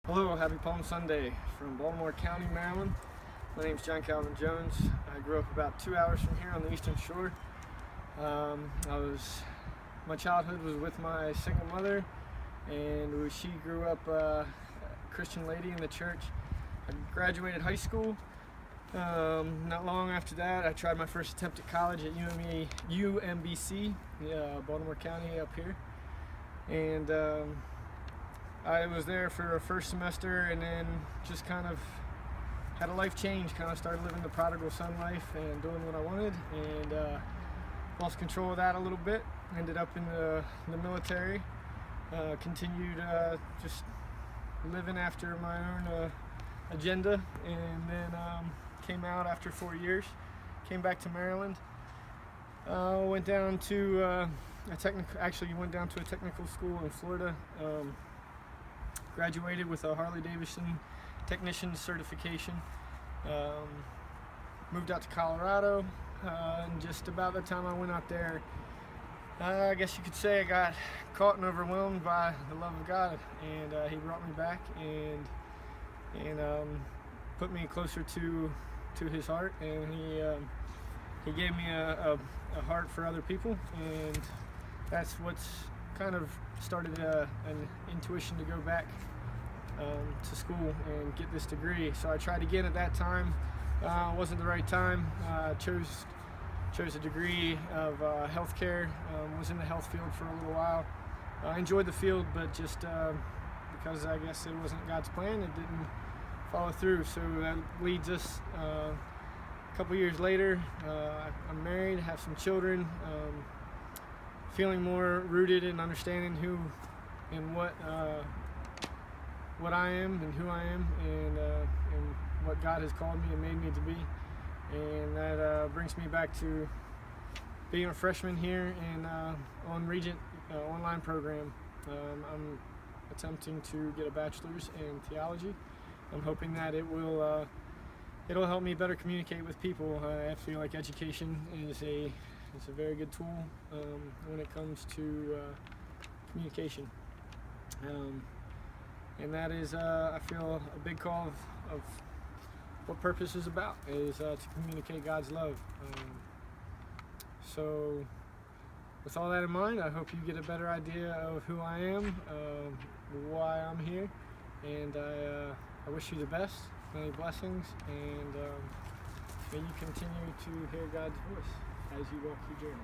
Hello, happy Palm Sunday from Baltimore County, Maryland. My name is John Calvin Jones. I grew up about 2 hours from here on the Eastern Shore. My childhood was with my single mother, and she grew up a Christian lady in the church. I graduated high school. Not long after that, I tried my first attempt at college at UMBC, Baltimore County up here, and I was there for a first semester and then just kind of had a life change, kind of started living the prodigal son life and doing what I wanted, and lost control of that a little bit. Ended up in the military, continued just living after my own agenda, and then came out after 4 years, came back to Maryland, went down to a technical school in Florida. Graduated with a Harley-Davidson technician certification. Moved out to Colorado, and just about the time I went out there, I guess you could say I got caught and overwhelmed by the love of God, and He brought me back and put me closer to His heart, and He gave me a heart for other people, and that's what's kind of started an intuition to go back to school and get this degree. So I tried again at that time. Wasn't the right time. Chose a degree of healthcare. Was in the health field for a little while. I enjoyed the field, but just because I guess it wasn't God's plan, it didn't follow through. So that leads us a couple years later. I'm married, have some children. Feeling more rooted in understanding who and what I am and who I am, and what God has called me and made me to be, and that brings me back to being a freshman here and on Regent online program. I'm attempting to get a bachelor's in theology. I'm hoping that it'll help me better communicate with people. I feel like education is a very good tool when it comes to communication, and that is, I feel, a big call of what purpose is about, is to communicate God's love. So with all that in mind, I hope you get a better idea of who I am, why I'm here, and I wish you the best, many blessings, and may you continue to hear God's voice as you walk your journey.